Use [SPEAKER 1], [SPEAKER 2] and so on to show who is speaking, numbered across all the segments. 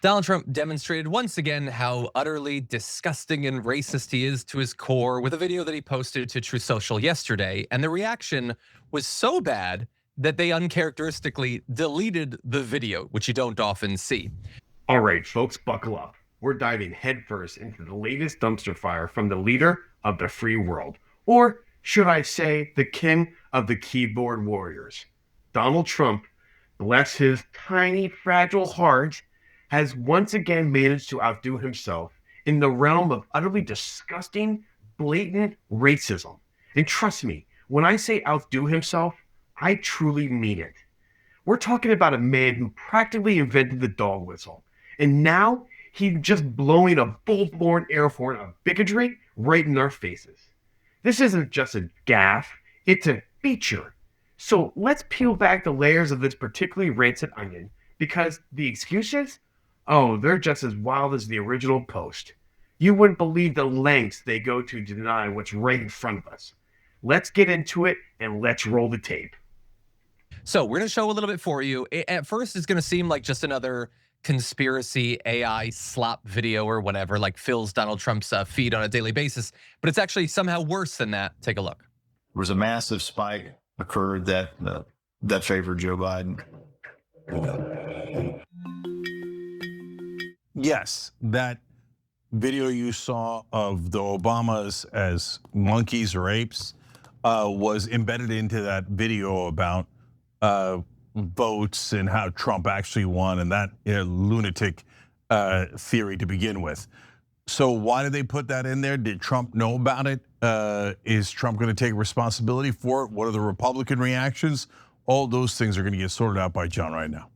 [SPEAKER 1] Donald Trump demonstrated once again how utterly disgusting and racist he is to his core with a video that he posted to True Social yesterday. And the reaction was so bad that they uncharacteristically deleted the video, which you don't often see.
[SPEAKER 2] All right, folks, buckle up. We're diving headfirst into the latest dumpster fire from the leader of the free world, or should I say, the king of the keyboard warriors. Donald Trump, bless his tiny, fragile heart, has once again managed to outdo himself in the realm of utterly disgusting, blatant racism. And trust me, when I say outdo himself, I truly mean it. We're talking about a man who practically invented the dog whistle. And now he's just blowing a full-blown air horn of bigotry right in our faces. This isn't just a gaffe, it's a feature. So let's peel back the layers of this particularly rancid onion, because the excuses, oh, they're just as wild as the original post. You wouldn't believe the lengths they go to deny what's right in front of us. Let's get into it and let's roll the tape.
[SPEAKER 1] So we're gonna show a little bit for you. At first, it's gonna seem like just another conspiracy AI slop video or whatever, like fills Donald Trump's feed on a daily basis, but it's actually somehow worse than that. Take a look.
[SPEAKER 3] There was a massive spike occurred that favored Joe Biden.
[SPEAKER 4] Yes, that video you saw of the Obamas as monkeys or apes was embedded into that video about votes and how Trump actually won, and that lunatic theory to begin with. So why did they put that in there? Did Trump know about it? Is Trump going to take responsibility for it? What are the Republican reactions? All those things are going to get sorted out by John right now.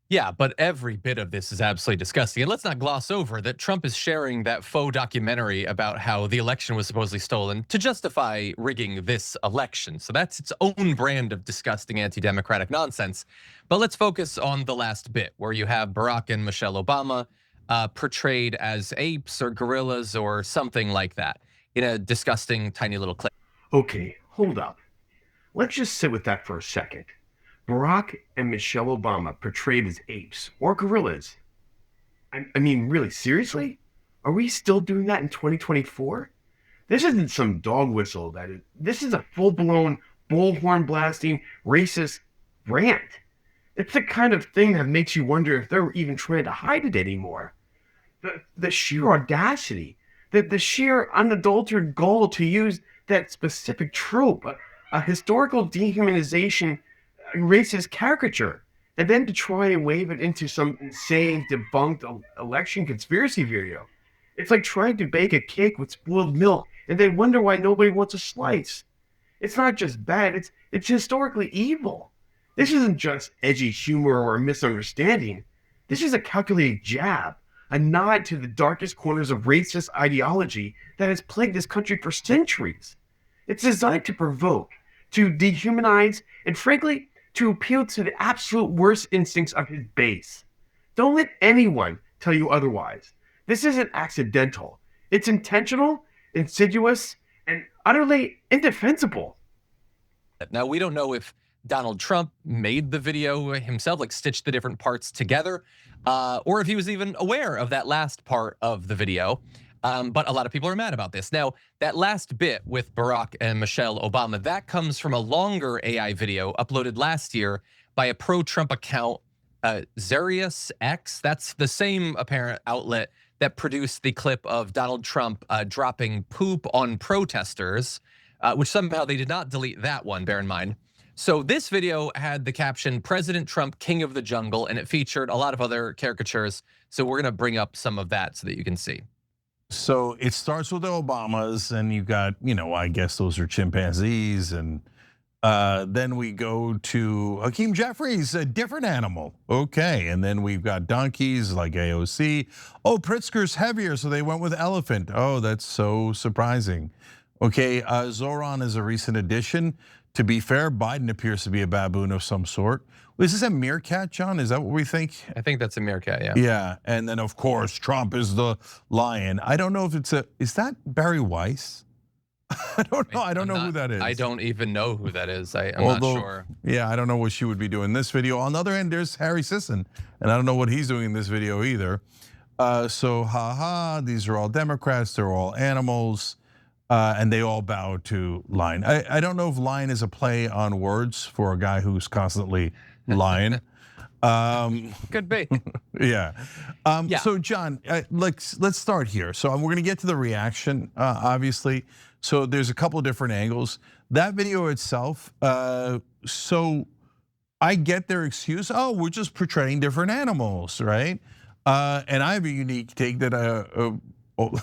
[SPEAKER 1] Yeah, but every bit of this is absolutely disgusting. And let's not gloss over that Trump is sharing that faux documentary about how the election was supposedly stolen to justify rigging this election. So that's its own brand of disgusting anti-democratic nonsense. But let's focus on the last bit where you have Barack and Michelle Obama portrayed as apes or gorillas or something like that in a disgusting tiny little clip.
[SPEAKER 2] Okay, hold up. Let's just sit with that for a second. Barack and Michelle Obama portrayed as apes or gorillas. I mean, really, seriously? Are we still doing that in 2024? This isn't some dog whistle. This is a full-blown, bullhorn blasting, racist rant. It's the kind of thing that makes you wonder if they're even trying to hide it anymore. The sheer audacity, the sheer unadulterated goal to use that specific trope, a historical dehumanization, racist caricature, and then to try and wave it into some insane debunked election conspiracy video. It's like trying to bake a cake with spoiled milk and then wonder why nobody wants a slice. It's not just bad, it's historically evil. This isn't just edgy humor or a misunderstanding. This is a calculated jab, a nod to the darkest corners of racist ideology that has plagued this country for centuries. It's designed to provoke, to dehumanize, and frankly, to appeal to the absolute worst instincts of his base. Don't let anyone tell you otherwise. This isn't accidental. It's intentional, insidious, and utterly indefensible.
[SPEAKER 1] Now, we don't know if Donald Trump made the video himself, like stitched the different parts together, or if he was even aware of that last part of the video. But a lot of people are mad about this. Now, that last bit with Barack and Michelle Obama, that comes from a longer AI video uploaded last year by a pro-Trump account, Zarius X. That's the same apparent outlet that produced the clip of Donald Trump dropping poop on protesters, which somehow they did not delete that one, bear in mind. So this video had the caption, "President Trump, King of the Jungle," and it featured a lot of other caricatures. So we're gonna bring up some of that so that you can see.
[SPEAKER 4] So it starts with the Obamas, and you've got, I guess those are chimpanzees, and then we go to Hakeem Jeffries, a different animal. Okay, and then we've got donkeys like AOC. Oh, Pritzker's heavier, so they went with elephant. Oh, that's so surprising. Okay, Zoran is a recent addition. To be fair, Biden appears to be a baboon of some sort. Is this a meerkat, John? Is that what we think?
[SPEAKER 1] I think that's a meerkat, yeah.
[SPEAKER 4] Yeah, and then of course, Trump is the lion. I don't know if is that Barry Weiss? I don't know. I don't know who that is.
[SPEAKER 1] I don't even know who that is. I'm not
[SPEAKER 4] Although,
[SPEAKER 1] sure.
[SPEAKER 4] yeah, I don't know what she would be doing in this video. On the other hand, there's Harry Sisson, and I don't know what he's doing in this video either. So, haha, these are all Democrats. They're all animals, and they all bow to line. I don't know if line is a play on words for a guy who's constantly lying.
[SPEAKER 1] Could be.
[SPEAKER 4] Yeah.
[SPEAKER 1] Yeah.
[SPEAKER 4] So, John, let's start here. So we're gonna get to the reaction, obviously. So there's a couple of different angles. That video itself, so I get their excuse. Oh, we're just portraying different animals, right? And I have a unique take that, although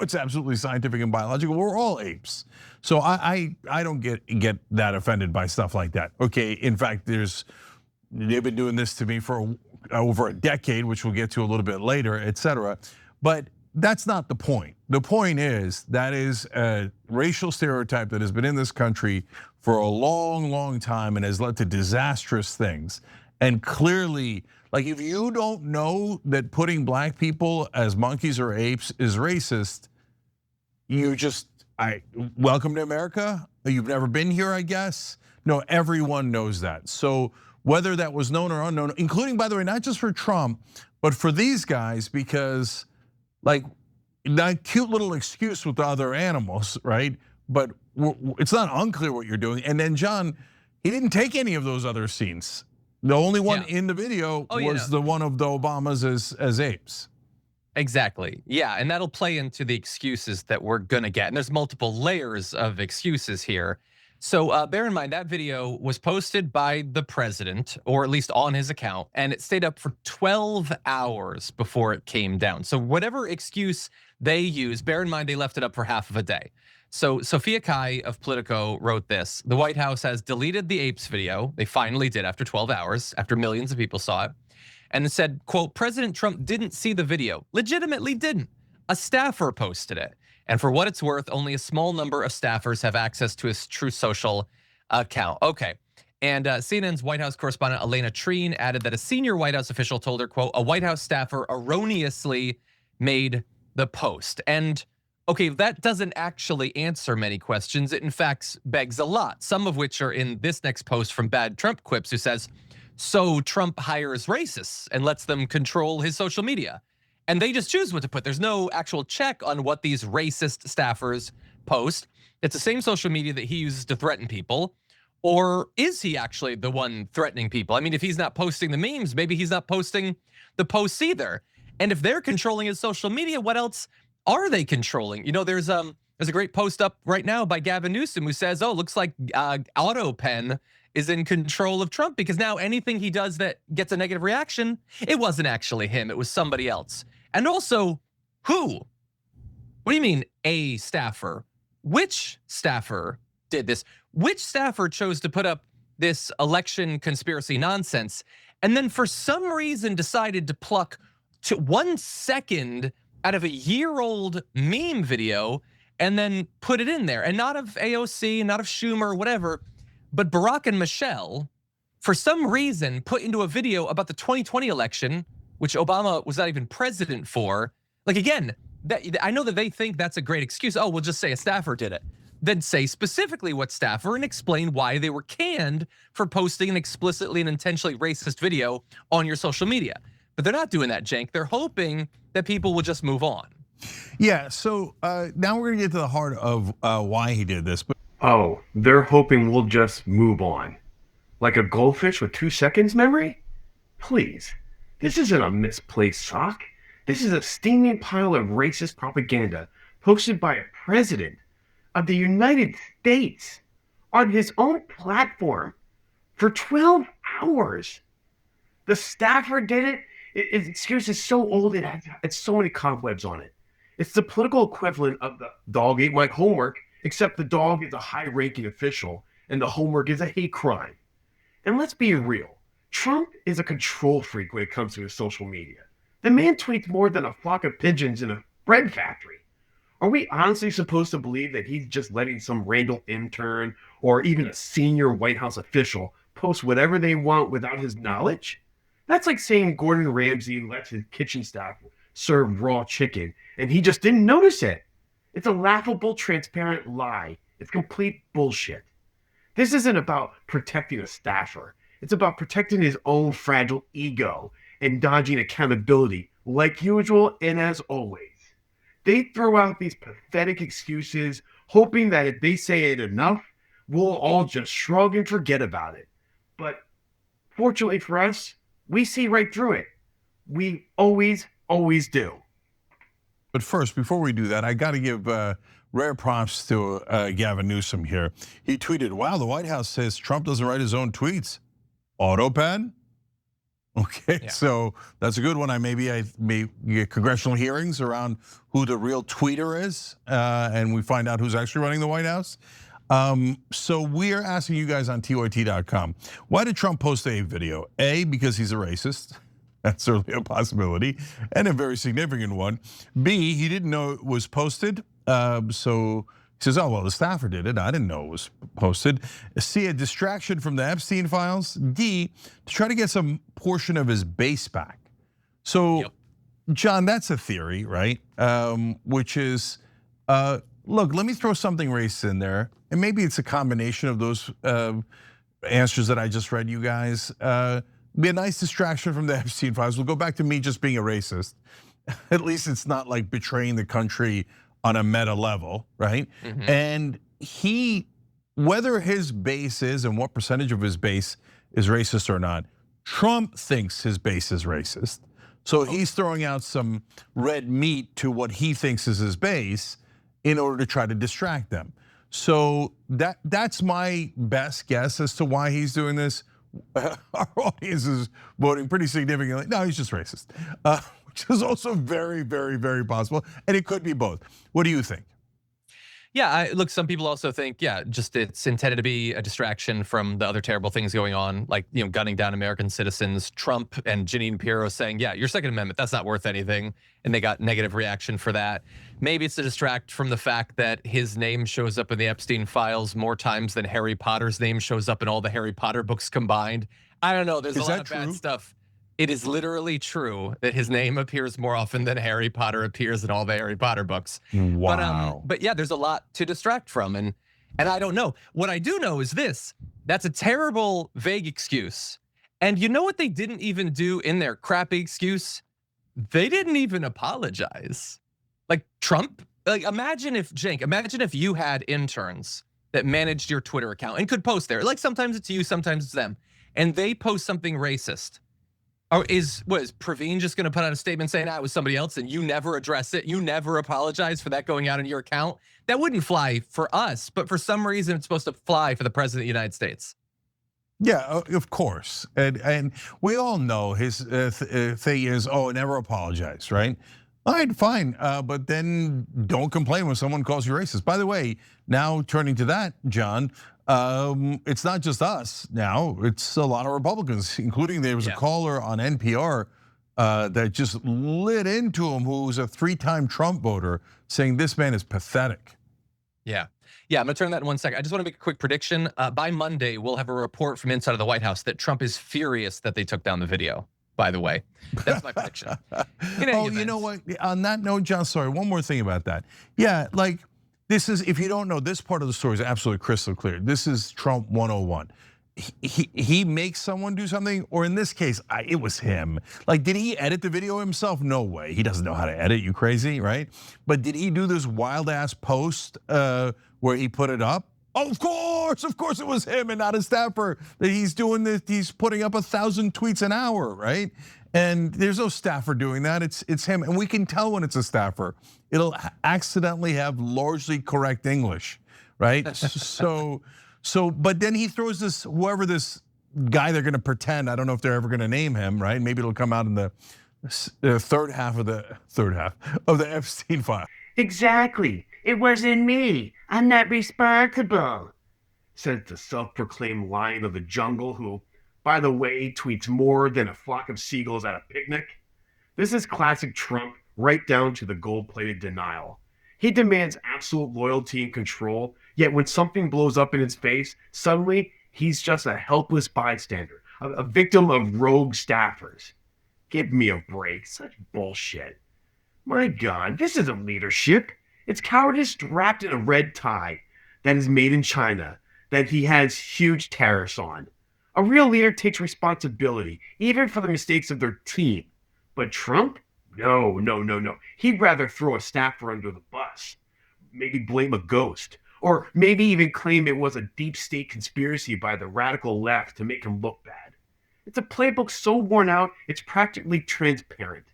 [SPEAKER 4] it's absolutely scientific and biological, we're all apes. So I don't get that offended by stuff like that. Okay, in fact, they've been doing this to me for over a decade, which we'll get to a little bit later, et cetera. But that's not the point. The point is that is a racial stereotype that has been in this country for a long, long time and has led to disastrous things. And clearly, like, if you don't know that putting black people as monkeys or apes is racist, welcome to America. You've never been here, I guess. No, everyone knows that. So whether that was known or unknown, including, by the way, not just for Trump, but for these guys, because like that cute little excuse with the other animals, right? But it's not unclear what you're doing. And then John, he didn't take any of those other scenes. The only one in the video was the one of the Obamas as apes.
[SPEAKER 1] Exactly. Yeah, and that'll play into the excuses that we're gonna get. And there's multiple layers of excuses here. So bear in mind that video was posted by the president, or at least on his account, and it stayed up for 12 hours before it came down. So whatever excuse they use, bear in mind they left it up for half of a day. So Sophia Kai of Politico wrote this: the White House has deleted the Apes video. They finally did after 12 hours, after millions of people saw it. And it said, quote, President Trump didn't see the video, legitimately didn't. A staffer posted it. And for what it's worth, only a small number of staffers have access to his Truth Social account. Okay, and CNN's White House correspondent Elena Treen added that a senior White House official told her, quote, a White House staffer erroneously made the post. And okay, that doesn't actually answer many questions. It in fact begs a lot, some of which are in this next post from Bad Trump Quips, who says, so Trump hires racists and lets them control his social media. And they just choose what to put. There's no actual check on what these racist staffers post. It's the same social media that he uses to threaten people. Or is he actually the one threatening people? I mean, if he's not posting the memes, maybe he's not posting the posts either. And if they're controlling his social media, what else are they controlling? You know, there's a great post up right now by Gavin Newsom who says, oh, looks like AutoPen is in control of Trump because now anything he does that gets a negative reaction, it wasn't actually him, it was somebody else. And also, who? What do you mean a staffer? Which staffer did this? Which staffer chose to put up this election conspiracy nonsense and then for some reason decided to pluck to 1 second out of a year-old meme video and then put it in there? And not of AOC, not of Schumer, whatever, but Barack and Michelle, for some reason, put into a video about the 2020 election, which Obama was not even president for. Like, again, I know that they think that's a great excuse. Oh, we'll just say a staffer did it. Then say specifically what staffer and explain why they were canned for posting an explicitly and intentionally racist video on your social media. But they're not doing that, Cenk. They're hoping that people will just move on.
[SPEAKER 4] Yeah, so now we're gonna get to the heart of why he did this.
[SPEAKER 2] Oh, they're hoping we'll just move on. Like a goldfish with 2 seconds memory? Please, this isn't a misplaced sock. This is a steaming pile of racist propaganda posted by a president of the United States on his own platform for 12 hours. The staffer did it. His excuse is so old, it has so many cobwebs on it. It's the political equivalent of the dog ate my homework, except the dog is a high-ranking official and the homework is a hate crime. And let's be real, Trump is a control freak when it comes to his social media. The man tweets more than a flock of pigeons in a bread factory. Are we honestly supposed to believe that he's just letting some random intern or even a senior White House official post whatever they want without his knowledge? That's like saying Gordon Ramsay lets his kitchen staff serve raw chicken and he just didn't notice it. It's a laughable, transparent lie. It's complete bullshit. This isn't about protecting a staffer. It's about protecting his own fragile ego and dodging accountability, like usual and as always. They throw out these pathetic excuses, hoping that if they say it enough, we'll all just shrug and forget about it. But fortunately for us, we see right through it. We always do.
[SPEAKER 4] But first, before we do that, I got to give rare props to Gavin Newsom here. He tweeted, wow, the White House says Trump doesn't write his own tweets. AutoPad? Okay, yeah. So that's a good one. I may get congressional hearings around who the real tweeter is, and we find out who's actually running the White House. So we are asking you guys on TYT.com, why did Trump post a video? A, because he's a racist. That's certainly a possibility, and a very significant one. B, he didn't know it was posted, so he says, oh, well, the staffer did it. I didn't know it was posted. C, a distraction from the Epstein files. D, to try to get some portion of his base back. So, yep. John, that's a theory, right? Which is, look, let me throw something racist in there, and maybe it's a combination of those answers that I just read you guys. Be a nice distraction from the Epstein files. We'll go back to me just being a racist. At least it's not like betraying the country on a meta level, right? Mm-hmm. And whether his base is and what percentage of his base is racist or not, Trump thinks his base is racist. So he's throwing out some red meat to what he thinks is his base in order to try to distract them. So that's my best guess as to why he's doing this. Our audience is voting pretty significantly. No, he's just racist, which is also very, very, very possible. And it could be both. What do you think?
[SPEAKER 1] Yeah, look, some people also think, yeah, just it's intended to be a distraction from the other terrible things going on, like, gunning down American citizens. Trump and Jeanine Pirro saying, yeah, your Second Amendment, that's not worth anything. And they got negative reaction for that. Maybe it's to distract from the fact that his name shows up in the Epstein files more times than Harry Potter's name shows up in all the Harry Potter books combined. I don't know, there's a lot of bad stuff. It is literally true that his name appears more often than Harry Potter appears in all the Harry Potter books.
[SPEAKER 4] Wow.
[SPEAKER 1] But yeah, there's a lot to distract from, and I don't know. What I do know is this: that's a terrible, vague excuse. And you know what they didn't even do in their crappy excuse? They didn't even apologize. Like Trump, imagine if you had interns that managed your Twitter account and could post there. Like sometimes it's you, sometimes it's them, and they post something racist. Or is Praveen just gonna put out a statement saying it was somebody else and you never address it? You never apologize for that going out on your account? That wouldn't fly for us, but for some reason it's supposed to fly for the president of the United States.
[SPEAKER 4] Yeah, of course. And we all know his thing is, never apologize, right? All right, fine, but then don't complain when someone calls you racist. By the way, now turning to that, John, it's not just us now, it's a lot of Republicans, including there was a caller on NPR that just lit into him who was a 3-time Trump voter saying this man is pathetic.
[SPEAKER 1] Yeah, I'm gonna turn that in 1 second. I just wanna make a quick prediction. By Monday, we'll have a report from inside of the White House that Trump is furious that they took down the video, by the way. That's my prediction.
[SPEAKER 4] You know what, on that note, John, sorry, one more thing about that. Yeah, like, this is, if you don't know, this part of the story is absolutely crystal clear. This is Trump 101. He makes someone do something, or in this case, it was him. Like, did he edit the video himself? No way, he doesn't know how to edit, you crazy, right? But did he do this wild ass post where he put it up? Of course it was him and not a staffer. That he's doing this, he's putting up 1,000 tweets an hour, right? And there's no staffer doing that, it's him. And we can tell when it's a staffer. It'll accidentally have largely correct English, right? But then he throws this, whoever this guy they're gonna pretend, I don't know if they're ever gonna name him, right? Maybe it'll come out in the third half of the Epstein file.
[SPEAKER 2] Exactly, it wasn't me, I'm not responsible, says the self-proclaimed lion of the jungle who, by the way, tweets more than a flock of seagulls at a picnic. This is classic Trump, right down to the gold-plated denial. He demands absolute loyalty and control, yet when something blows up in his face, suddenly he's just a helpless bystander, a victim of rogue staffers. Give me a break, such bullshit. My God, this isn't leadership. It's cowardice wrapped in a red tie that is made in China, that he has huge tariffs on. A real leader takes responsibility, even for the mistakes of their team. But Trump? No, no, no, no. He'd rather throw a staffer under the bus, maybe blame a ghost, or maybe even claim it was a deep state conspiracy by the radical left to make him look bad. It's a playbook so worn out, it's practically transparent.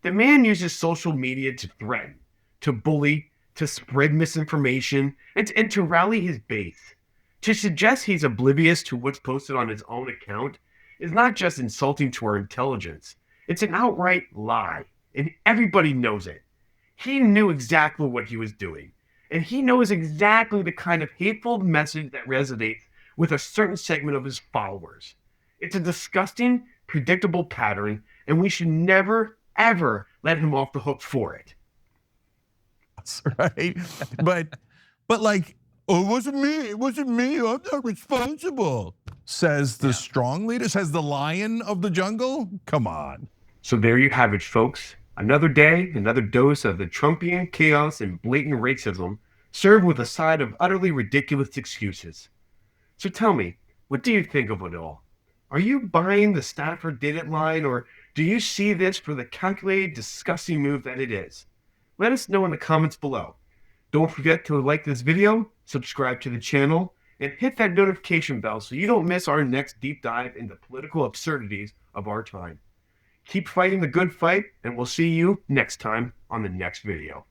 [SPEAKER 2] The man uses social media to threaten, to bully, to spread misinformation, and to rally his base. To suggest he's oblivious to what's posted on his own account is not just insulting to our intelligence, it's an outright lie, and everybody knows it. He knew exactly what he was doing, and he knows exactly the kind of hateful message that resonates with a certain segment of his followers. It's a disgusting, predictable pattern, and we should never, ever let him off the hook for it.
[SPEAKER 4] Right? But like, oh, it wasn't me, I'm not responsible, says the strong leader, says the lion of the jungle. Come on.
[SPEAKER 2] So there you have it, folks. Another day, another dose of the Trumpian chaos and blatant racism, served with a side of utterly ridiculous excuses. So tell me, what do you think of it all? Are you buying the Stafford did it line, or do you see this for the calculated, disgusting move that it is? Let us know in the comments below. Don't forget to like this video, subscribe to the channel, and hit that notification bell so you don't miss our next deep dive into political absurdities of our time. Keep fighting the good fight, and we'll see you next time on the next video.